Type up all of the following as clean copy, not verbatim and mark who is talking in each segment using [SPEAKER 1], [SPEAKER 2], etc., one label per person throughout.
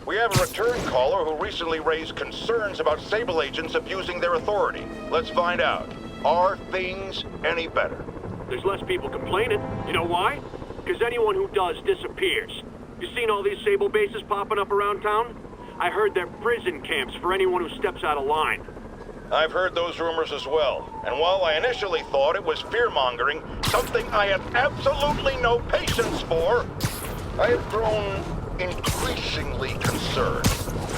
[SPEAKER 1] We have a return caller who recently raised concerns about Sable agents abusing their authority. Let's find out. Are things any better?
[SPEAKER 2] There's less people complaining. You know why? Because anyone who does disappears. You seen all these Sable bases popping up around town? I heard they're prison camps for anyone who steps out of line.
[SPEAKER 1] I've heard those rumors as well. And while I initially thought it was fear-mongering, something I have absolutely no patience for, I have grown increasingly concerned.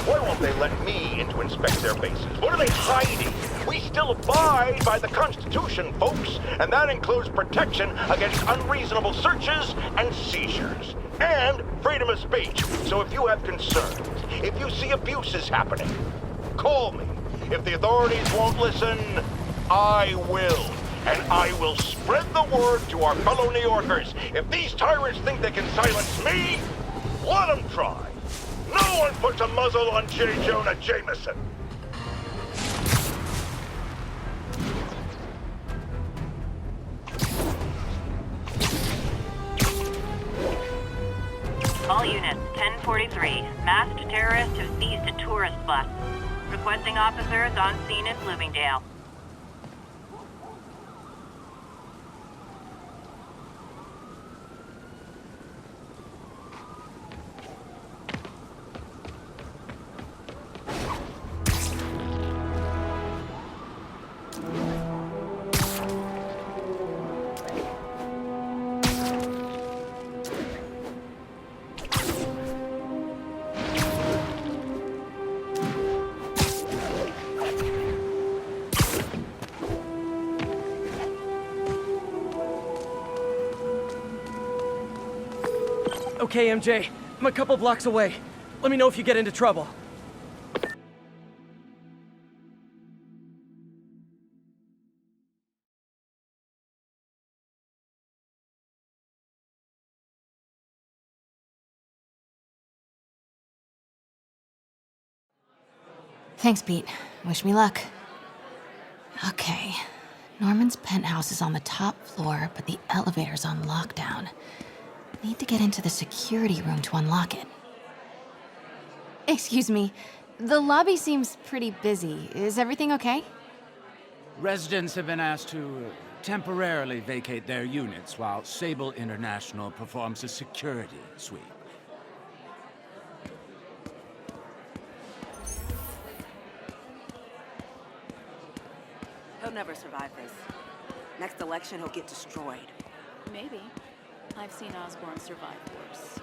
[SPEAKER 1] Why won't they let me in to inspect their bases? What are they hiding? We still abide by the Constitution, folks, and that includes protection against unreasonable searches and seizures, and freedom of speech. So if you have concerns, if you see abuses happening, call me. If the authorities won't listen, I will. And I will spread the word to our fellow New Yorkers. If these tyrants think they can silence me, let them try. No one puts a muzzle on J. Jonah Jameson.
[SPEAKER 3] All units, 1043. Masked terrorists have seized a tourist bus. Requesting officers on scene in Bloomingdale.
[SPEAKER 4] Okay, MJ. I'm a couple blocks away. Let me know if you get into trouble.
[SPEAKER 5] Thanks, Pete. Wish me luck. Okay. Norman's penthouse is on the top floor, but the elevator's on lockdown. Need to get into the security room to unlock it. Excuse me. The lobby seems pretty busy. Is everything okay?
[SPEAKER 6] Residents have been asked to temporarily vacate their units while Sable International performs a security sweep.
[SPEAKER 7] He'll never survive this. Next election, he'll get destroyed.
[SPEAKER 8] Maybe. I've seen Osborn survive worse.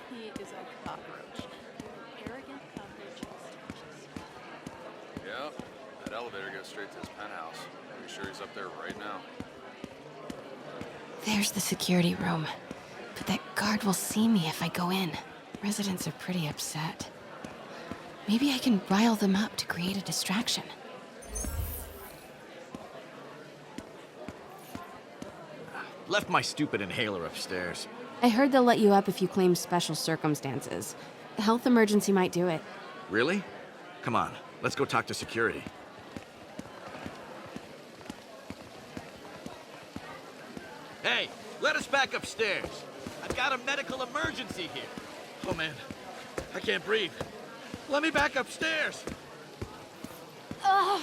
[SPEAKER 8] He is a cockroach. Arrogant cockroach.
[SPEAKER 9] Yeah, that elevator goes straight to his penthouse. Pretty sure he's up there right now.
[SPEAKER 5] There's the security room. But that guard will see me if I go in. Residents are pretty upset. Maybe I can rile them up to create a distraction.
[SPEAKER 10] Left my stupid inhaler upstairs.
[SPEAKER 5] I heard they'll let you up if you claim special circumstances. A health emergency might do it.
[SPEAKER 10] Really? Come on, let's go talk to security. Hey, let us back upstairs. I've got a medical emergency here. Oh man, I can't breathe. Let me back upstairs.
[SPEAKER 8] Ugh.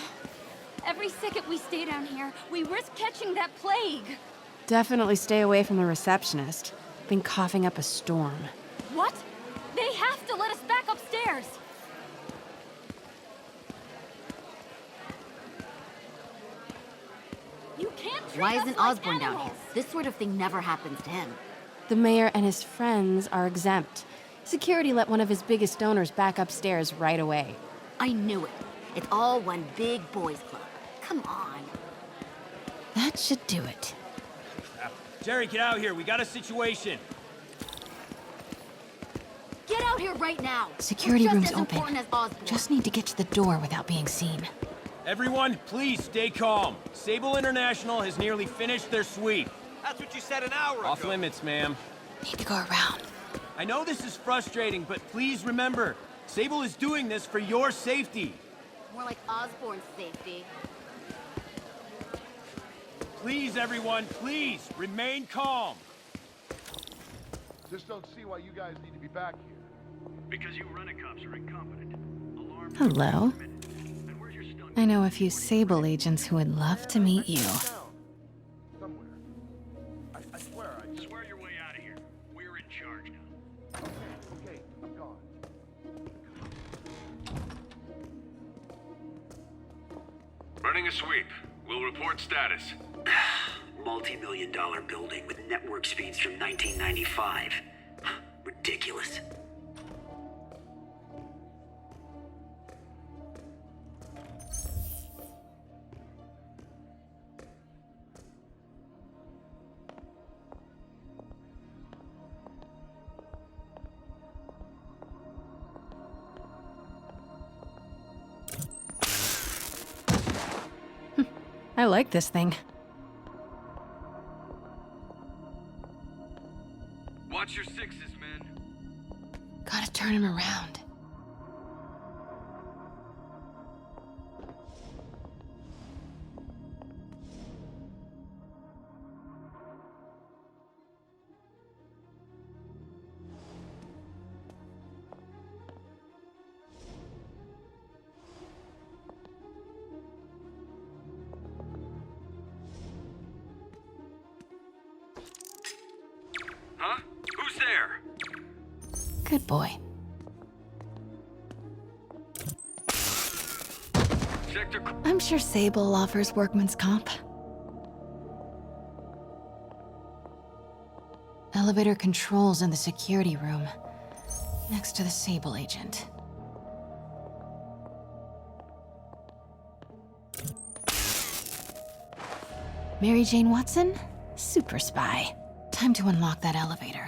[SPEAKER 8] Every second we stay down here, we risk catching that plague.
[SPEAKER 5] Definitely stay away from the receptionist. Been coughing up a storm.
[SPEAKER 8] What? They have to let us back upstairs. You can't treat
[SPEAKER 11] Why
[SPEAKER 8] us
[SPEAKER 11] isn't
[SPEAKER 8] like
[SPEAKER 11] Osborn down here?
[SPEAKER 8] animals.
[SPEAKER 11] This sort of thing never happens to him.
[SPEAKER 5] The mayor and his friends are exempt. Security let one of his biggest donors back upstairs right away.
[SPEAKER 11] I knew it. It's all one big boys club. Come on.
[SPEAKER 5] That should do it.
[SPEAKER 4] Jerry, get out here. We got a situation.
[SPEAKER 11] Get out here right now.
[SPEAKER 5] Security
[SPEAKER 11] We're
[SPEAKER 5] room's
[SPEAKER 11] just as
[SPEAKER 5] open.
[SPEAKER 11] important as Osborn.
[SPEAKER 5] Just need to get to the door without being seen.
[SPEAKER 4] Everyone, please stay calm. Sable International has nearly finished their sweep.
[SPEAKER 10] That's what you said an hour ago.
[SPEAKER 4] Off limits, ma'am.
[SPEAKER 5] Need to go around.
[SPEAKER 4] I know this is frustrating, but please remember, Sable is doing this for your safety.
[SPEAKER 11] More like Osborn's safety.
[SPEAKER 4] Please, everyone, please, remain calm.
[SPEAKER 12] Just don't see why you guys need to be back here.
[SPEAKER 2] Because you rent-a-cops are incompetent.
[SPEAKER 5] Hello. I know a few Sable agents who would love to meet you.
[SPEAKER 1] Somewhere. I swear
[SPEAKER 2] Swear your way out of here. We're in charge now.
[SPEAKER 1] Okay, I'm gone.
[SPEAKER 2] Running a sweep. We'll report status.
[SPEAKER 12] Multi-million-dollar building with network speeds from 1995. Ridiculous.
[SPEAKER 5] I like this thing.
[SPEAKER 2] Watch your sixes, man.
[SPEAKER 5] Gotta turn him around.
[SPEAKER 2] Huh? Who's there?
[SPEAKER 5] Good boy.
[SPEAKER 2] Sector...
[SPEAKER 5] I'm sure Sable offers workman's comp. Elevator controls in the security room, next to the Sable agent. Mary Jane Watson? Super spy. Time to unlock that elevator.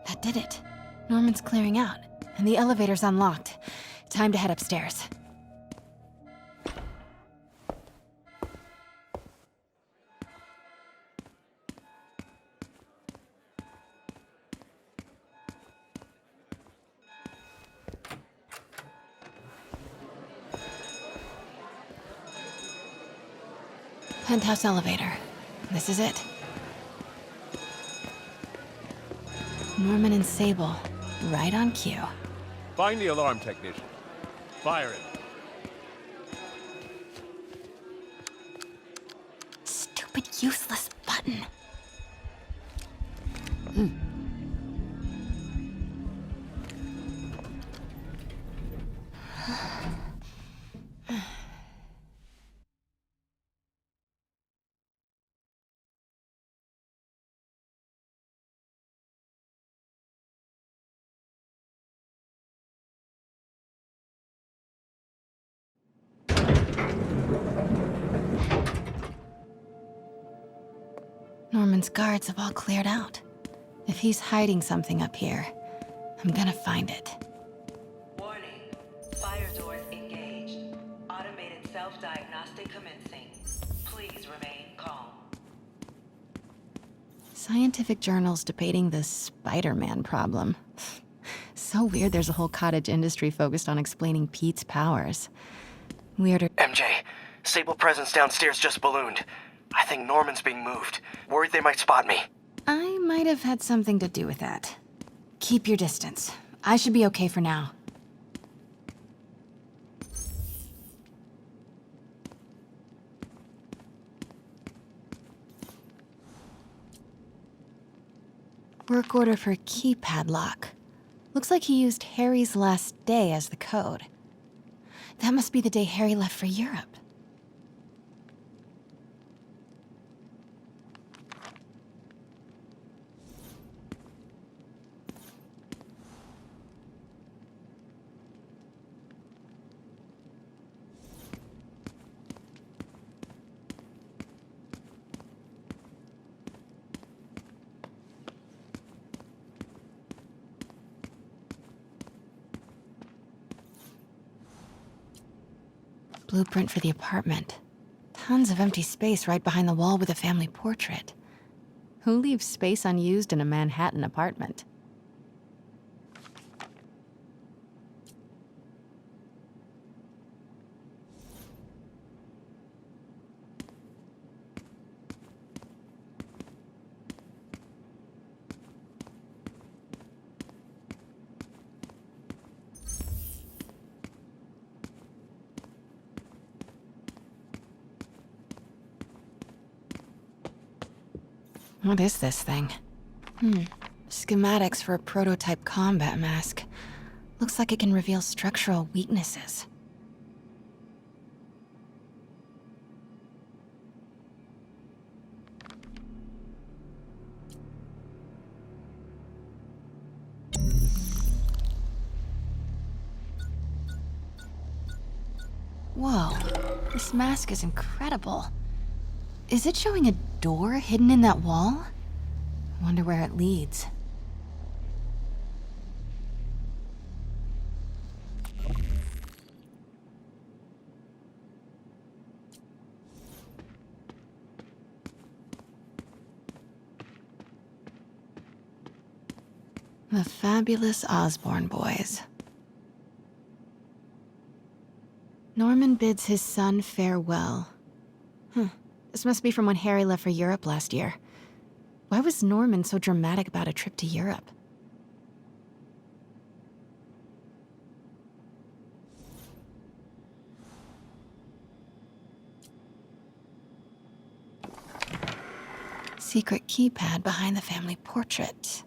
[SPEAKER 5] That did it. Norman's clearing out, and the elevator's unlocked. Time to head upstairs. Penthouse elevator. This is it. Norman and Sable, right on cue.
[SPEAKER 13] Find the alarm technician. Fire it.
[SPEAKER 5] Stupid, useless button. Norman's guards have all cleared out. If he's hiding something up here, I'm gonna find it.
[SPEAKER 14] Warning. Fire doors engaged. Automated self-diagnostic commencing. Please remain calm.
[SPEAKER 5] Scientific journals debating the Spider-Man problem. So weird there's a whole cottage industry focused on explaining Pete's powers. Weirder.
[SPEAKER 12] MJ, Sable presence downstairs just ballooned. I think Norman's being moved. Worried they might spot me.
[SPEAKER 5] I might have had something to do with that. Keep your distance. I should be okay for now. Work order for keypad lock. Looks like he used Harry's last day as the code. That must be the day Harry left for Europe. Blueprint for the apartment. Tons of empty space right behind the wall with a family portrait. Who leaves space unused in a Manhattan apartment? What is this thing? Schematics for a prototype combat mask. Looks like it can reveal structural weaknesses. Whoa, this mask is incredible. Is it showing a door hidden in that wall? I wonder where it leads. The fabulous Osborn boys. Norman bids his son farewell. This must be from when Harry left for Europe last year. Why was Norman so dramatic about a trip to Europe? Secret keypad behind the family portrait.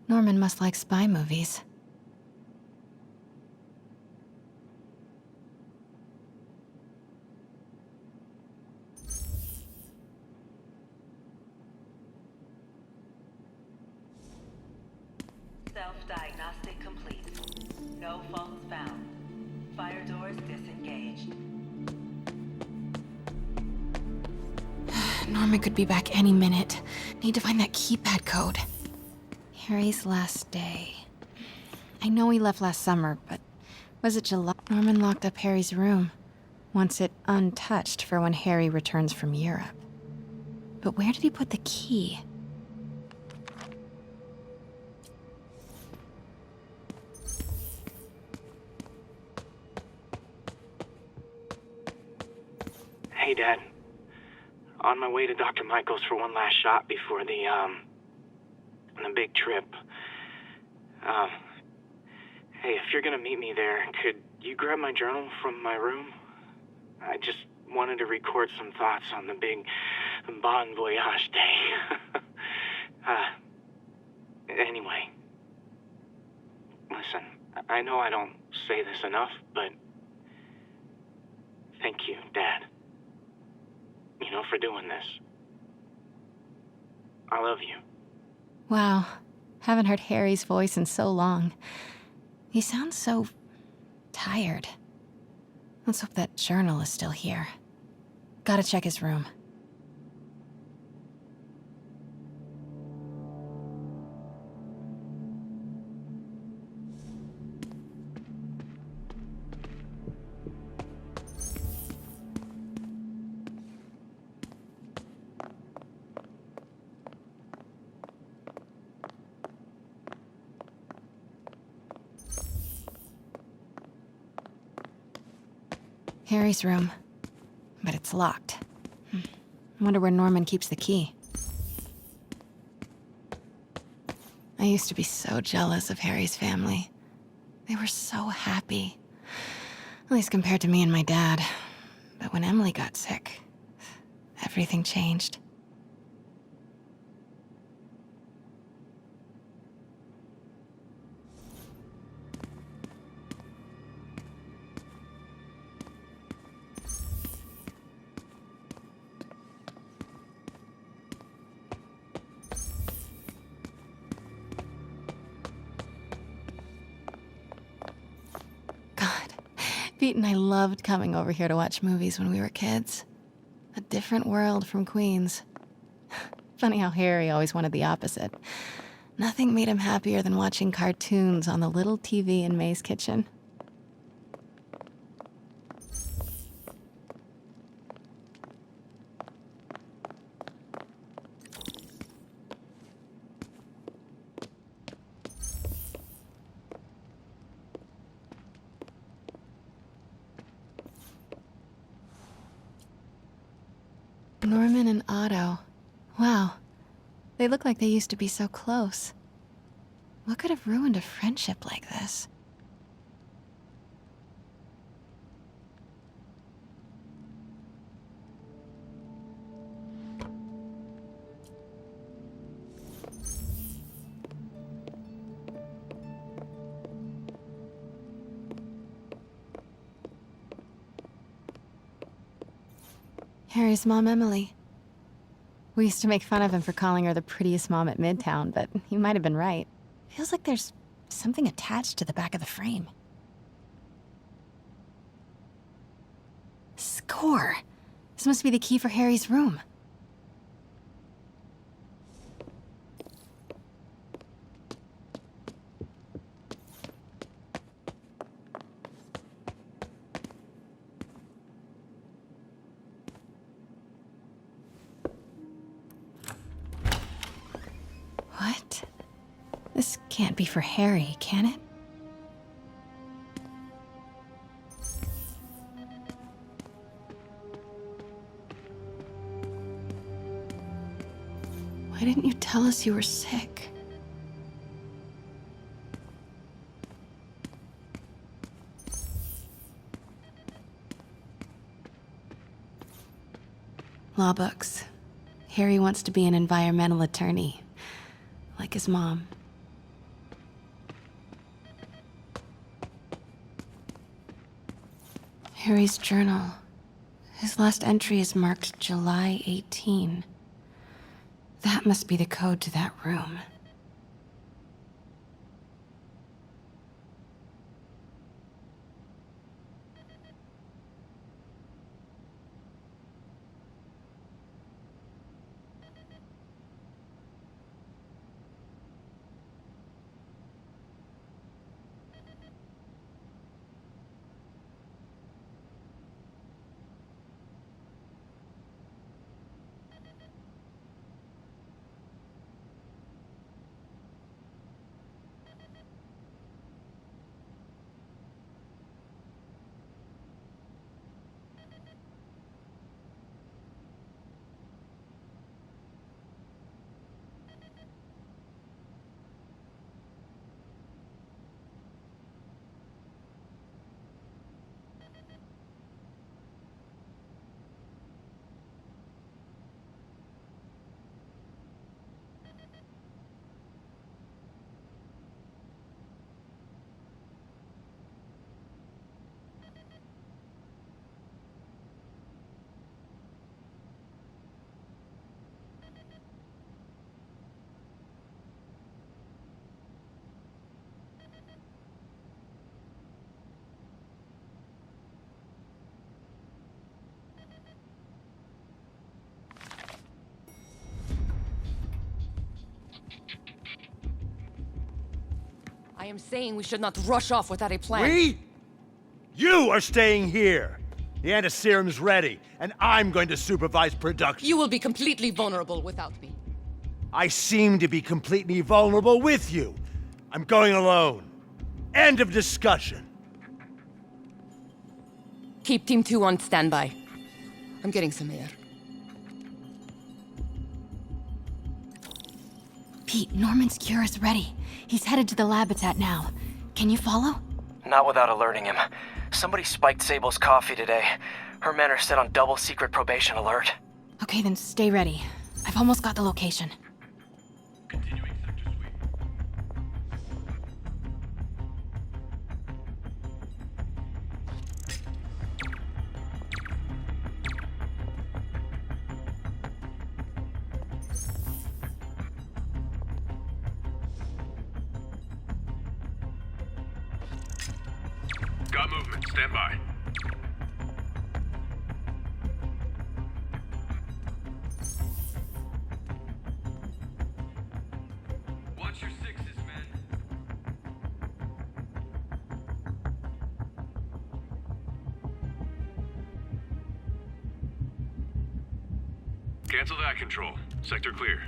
[SPEAKER 5] Norman must like spy movies.
[SPEAKER 14] Self-diagnostic complete. No faults found. Fire doors disengaged.
[SPEAKER 5] Norman could be back any minute. Need to find that keypad code. Harry's last day. I know he left last summer, but was it July? Norman locked up Harry's room. Wants it untouched for when Harry returns from Europe. But where did he put the key?
[SPEAKER 12] Hey, Dad. On my way to Dr. Michael's for one last shot before the big trip. Hey, if you're gonna meet me there, could you grab my journal from my room? I just wanted to record some thoughts on the big Bon Voyage day. Anyway. Listen, I know I don't say this enough, but thank you, Dad. You know, for doing this. I love you.
[SPEAKER 5] Wow, haven't heard Harry's voice in so long. He sounds so tired. Let's hope that journal is still here. Gotta check his room. Harry's room, but it's locked. I wonder where Norman keeps the key. I used to be so jealous of Harry's family. They were so happy. At least compared to me and my dad. But when Emily got sick, everything changed. Pete and I loved coming over here to watch movies when we were kids. A different world from Queens. Funny how Harry always wanted the opposite. Nothing made him happier than watching cartoons on the little TV in May's kitchen. Norman and Otto. Wow. They look like they used to be so close. What could have ruined a friendship like this? Harry's mom, Emily. We used to make fun of him for calling her the prettiest mom at Midtown, but he might have been right. Feels like there's something attached to the back of the frame. Score! This must be the key for Harry's room. What? This can't be for Harry, can it? Why didn't you tell us you were sick? Law books. Harry wants to be an environmental attorney, like his mom. Harry's journal. His last entry is marked July 18. That must be the code to that room.
[SPEAKER 15] I am saying we should not rush off without a plan.
[SPEAKER 13] We? You are staying here. The antiserum's ready, and I'm going to supervise production.
[SPEAKER 15] You will be completely vulnerable without me.
[SPEAKER 13] I seem to be completely vulnerable with you. I'm going alone. End of discussion.
[SPEAKER 15] Keep Team 2 on standby. I'm getting some air.
[SPEAKER 5] Pete, Norman's cure is ready. He's headed to the Labitat now. Can you follow?
[SPEAKER 16] Not without alerting him. Somebody spiked Sable's coffee today. Her men are set on double secret probation alert.
[SPEAKER 5] Okay, then stay ready. I've almost got the location.
[SPEAKER 2] Got movement. Stand by. Watch your sixes, men. Cancel that, Control. Sector clear.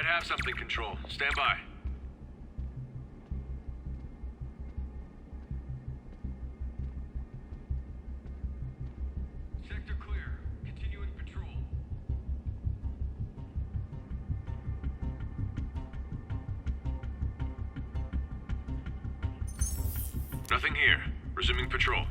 [SPEAKER 2] Might have something, Control. Stand by. Sector clear. Continuing patrol. Nothing here. Resuming patrol.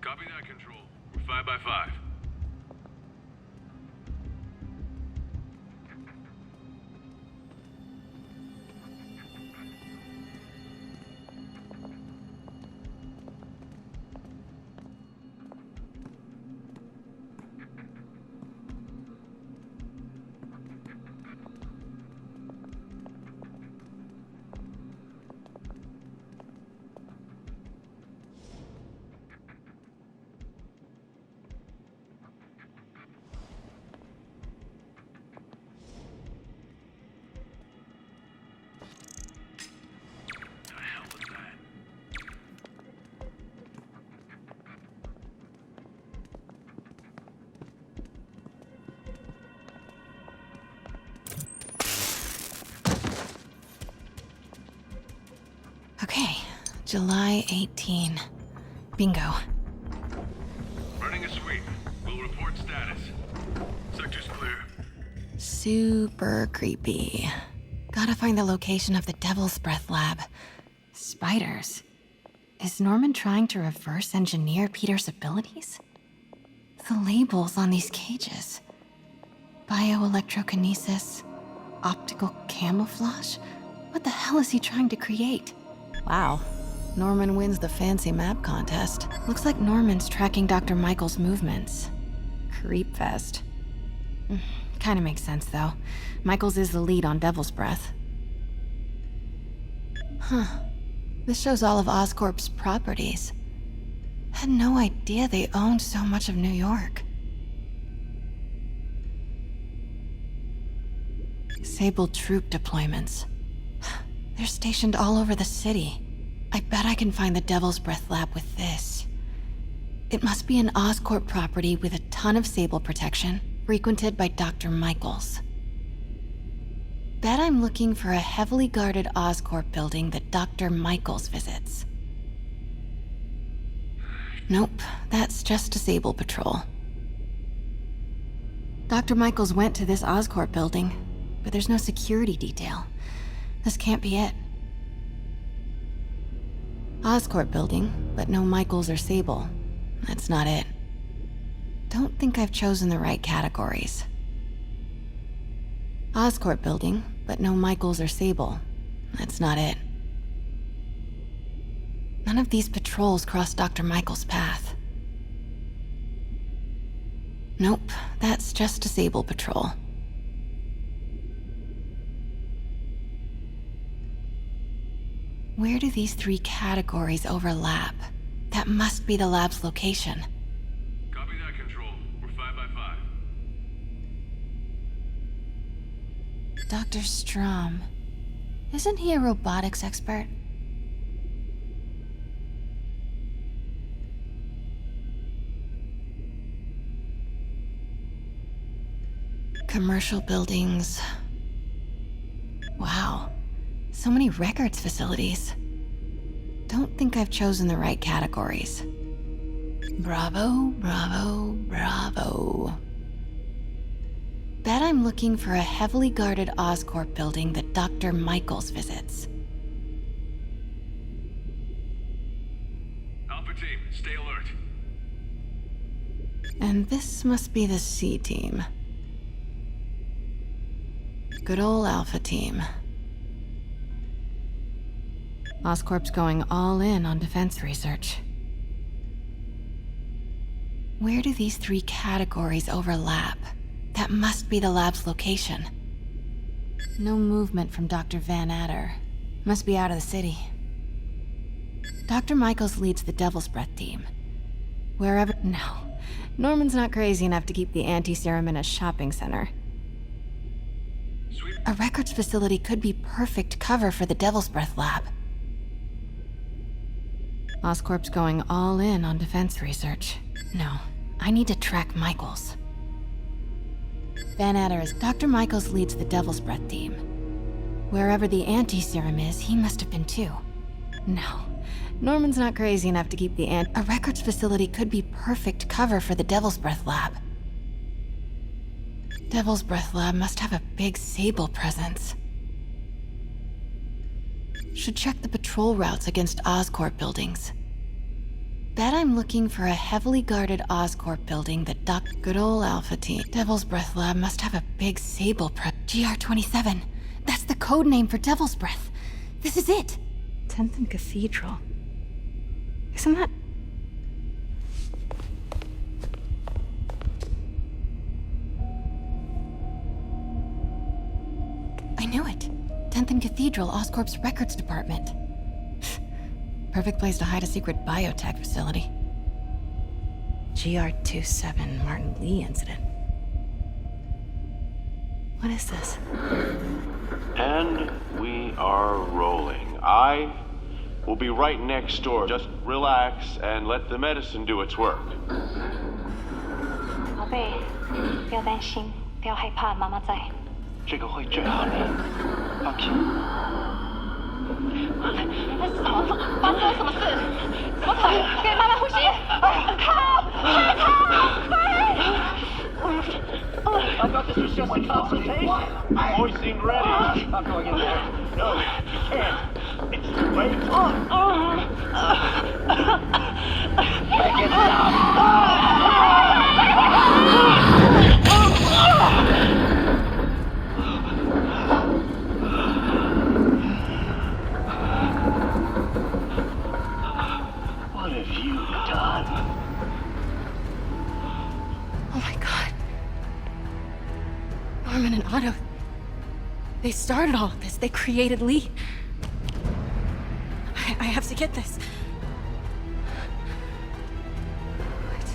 [SPEAKER 2] Copy that, Control. We're 5 by 5.
[SPEAKER 5] Okay, July 18. Bingo.
[SPEAKER 2] Running a sweep. We'll report status. Sector's clear.
[SPEAKER 5] Super creepy. Gotta find the location of the Devil's Breath lab. Spiders. Is Norman trying to reverse engineer Peter's abilities? The labels on these cages. Bioelectrokinesis. Optical camouflage? What the hell is he trying to create? Wow. Norman wins the fancy map contest. Looks like Norman's tracking Dr. Michael's movements. Creepfest. Kinda makes sense, though. Michaels is the lead on Devil's Breath. Huh. This shows all of Oscorp's properties. Had no idea they owned so much of New York. Sable troop deployments. They're stationed all over the city. I bet I can find the Devil's Breath lab with this. It must be an Oscorp property with a ton of Sable protection, frequented by Dr. Michaels. Bet I'm looking for a heavily guarded Oscorp building that Dr. Michaels visits. Nope, that's just a Sable patrol. Dr. Michaels went to this Oscorp building, but there's no security detail. This can't be it. Oscorp building, but no Michaels or Sable. That's not it. Don't think I've chosen the right categories. Oscorp building, but no Michaels or Sable. That's not it. None of these patrols cross Dr. Michaels' path. Nope, that's just a Sable patrol. Where do these three categories overlap? That must be the lab's location.
[SPEAKER 2] Copy that, Control. We're 5 by 5.
[SPEAKER 5] Dr. Strom. Isn't he a robotics expert? Commercial buildings. Wow. So many records facilities. Don't think I've chosen the right categories. Bravo, bravo, bravo. Bet I'm looking for a heavily guarded Oscorp building that Dr. Michaels visits.
[SPEAKER 2] Alpha team, stay alert.
[SPEAKER 5] And this must be the C team. Good old Alpha Team. Oscorp's going all in on defense research. Where do these three categories overlap? That must be the lab's location. No movement from Dr. Van Adder. Must be out of the city. Dr. Michaels leads the Devil's Breath team. Wherever... No. Norman's not crazy enough to keep the anti-serum in a shopping center. A records facility could be perfect cover for the Devil's Breath lab. Oscorp's going all in on defense research. No, I need to track Michaels. Van Adder is... Dr. Michaels leads the Devil's Breath team. Wherever the anti-serum is, he must have been too. No, Norman's not crazy enough to keep the A records facility could be perfect cover for the Devil's Breath lab. Devil's Breath lab must have a big Sable presence. Should check the patrol routes against Oscorp buildings. Bet I'm looking for a heavily guarded Oscorp building that Good old Alpha Team. Devil's Breath lab must have a big Sable GR-27. That's the code name for Devil's Breath. This is it. 10th and Cathedral. Isn't that... I knew it. 10th and Cathedral, Oscorp's records department. Perfect place to hide a secret biotech facility. GR-27 Martin Lee incident. What is this?
[SPEAKER 17] And we are rolling. I will be right next door. Just relax and let the medicine do its work.
[SPEAKER 18] 宝贝，不要担心，不要害怕，妈妈在。
[SPEAKER 17] 这个会治好你，放心。
[SPEAKER 18] 怎么了？发生了什么事？怎么可能？给妈妈呼吸！I
[SPEAKER 17] thought this was just a consultation. Voicing ready. I'm going in there. No, you can't. It's too late. Make it stop. What have you done?
[SPEAKER 5] Oh my god. Norman and Otto. They started all of this. They created Lee. I have to get this. What?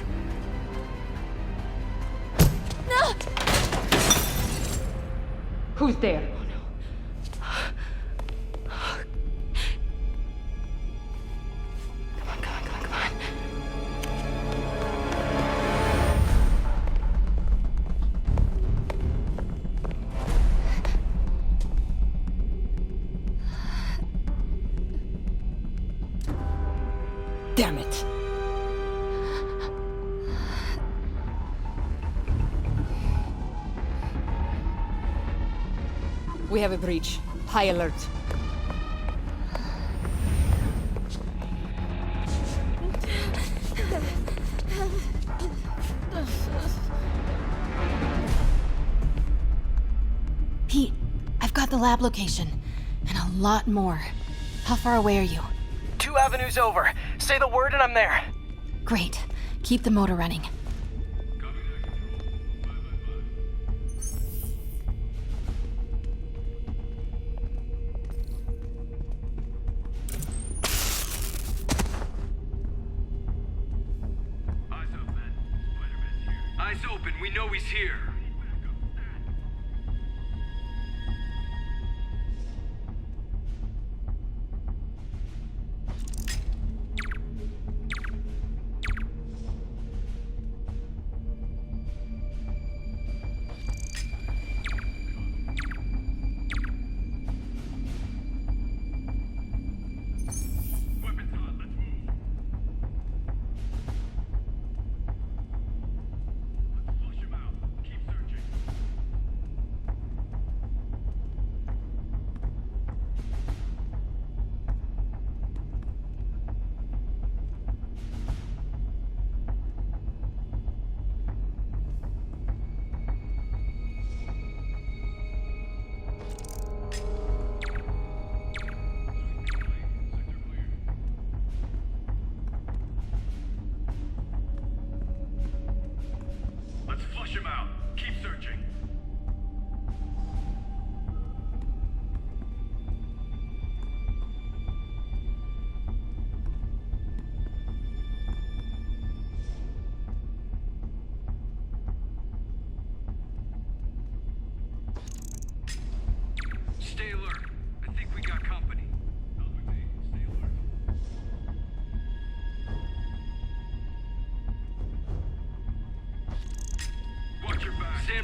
[SPEAKER 5] No!
[SPEAKER 15] Who's there?
[SPEAKER 5] Damn it.
[SPEAKER 15] We have a breach. High alert.
[SPEAKER 5] Pete, I've got the lab location. And a lot more. How far away are you?
[SPEAKER 16] 2 avenues over. Say the word and I'm there.
[SPEAKER 5] Great. Keep the motor running.
[SPEAKER 19] Eyes open. We know he's here.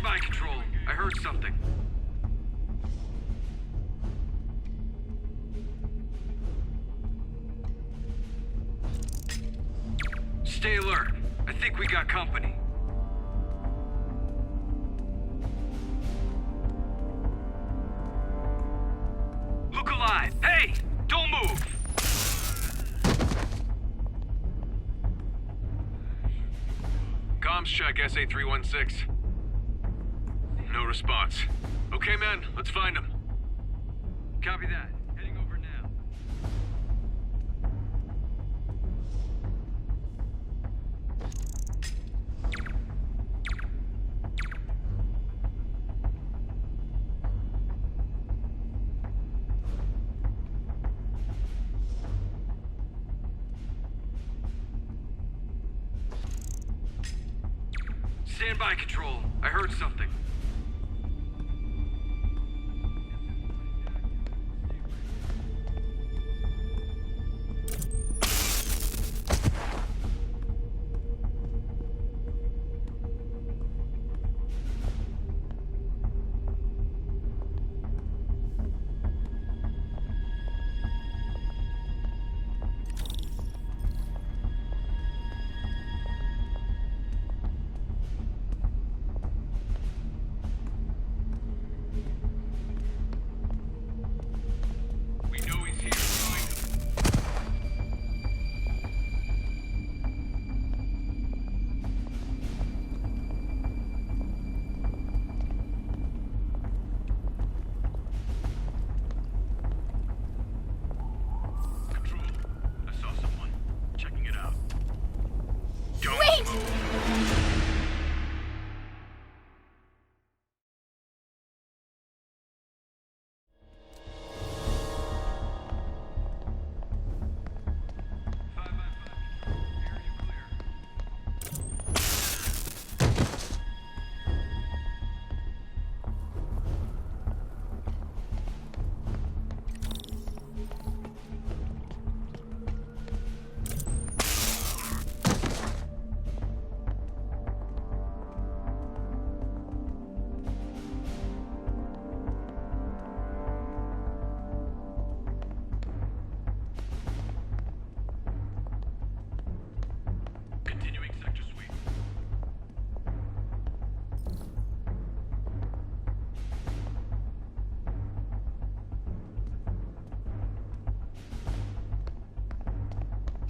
[SPEAKER 19] by, Control. I heard something. Stay alert. I think we got company. Look alive. Hey! Don't move! Comms check SA-316. No response. Okay, man. Let's find him. Copy that. Heading over now. Stand by, Control. I heard something.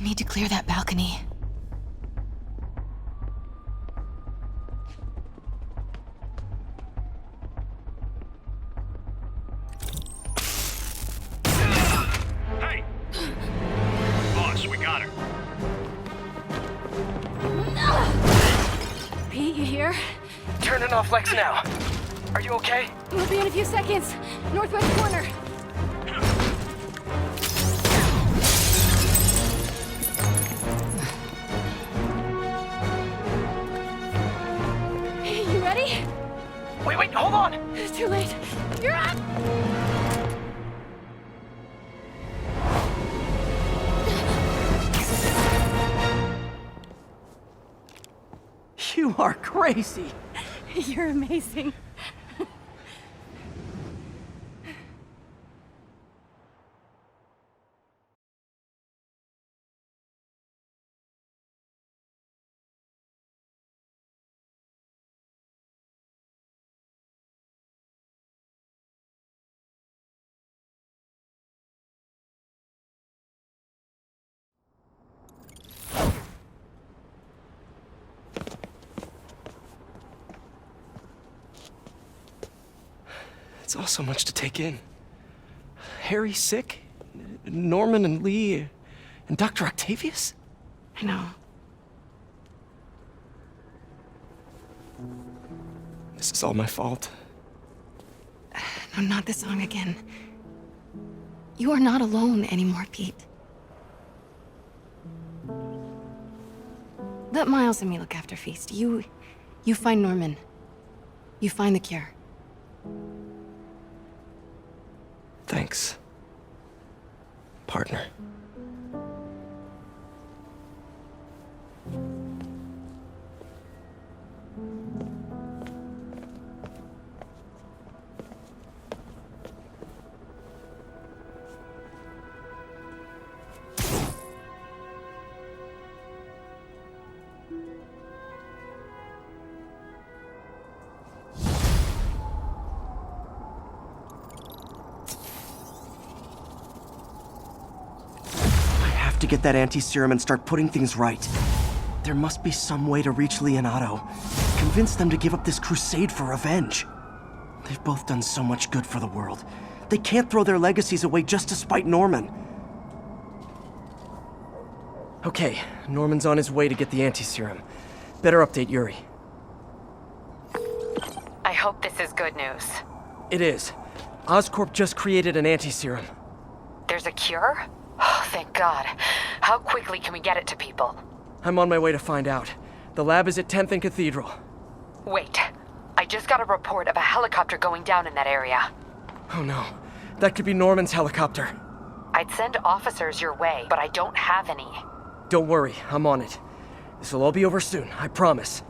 [SPEAKER 5] Need to clear that balcony.
[SPEAKER 2] Hey! Boss, we got her.
[SPEAKER 18] Pete, you here?
[SPEAKER 16] Turning off Lex now. Are you okay?
[SPEAKER 18] We'll be in a few seconds. Northwest corner. You ready?
[SPEAKER 16] Wait, hold on!
[SPEAKER 18] It's too late. You're up!
[SPEAKER 10] You are crazy.
[SPEAKER 18] You're amazing.
[SPEAKER 20] It's all so much to take in. Harry sick? Norman and Lee and Dr. Octavius?
[SPEAKER 5] I know.
[SPEAKER 20] This is all my fault.
[SPEAKER 5] No, not this song again. You are not alone anymore, Pete. Let Miles and me look after Feast. You find Norman. You find the cure.
[SPEAKER 20] Thanks, partner. get that anti-serum and start putting things right. There must be some way to reach Leonardo. Convince them to give up this crusade for revenge. They've both done so much good for the world. They can't throw their legacies away just to spite Norman. Okay, Norman's on his way to get the anti-serum. Better update Yuri.
[SPEAKER 21] I hope this is good news.
[SPEAKER 20] It is. Oscorp just created an anti-serum.
[SPEAKER 21] There's a cure? Oh, thank God. How quickly can we get it to people?
[SPEAKER 20] I'm on my way to find out. The lab is at 10th and Cathedral.
[SPEAKER 21] Wait. I just got a report of a helicopter going down in that area.
[SPEAKER 20] Oh no. That could be Norman's helicopter.
[SPEAKER 21] I'd send officers your way, but I don't have any.
[SPEAKER 20] Don't worry, I'm on it. This'll all be over soon, I promise.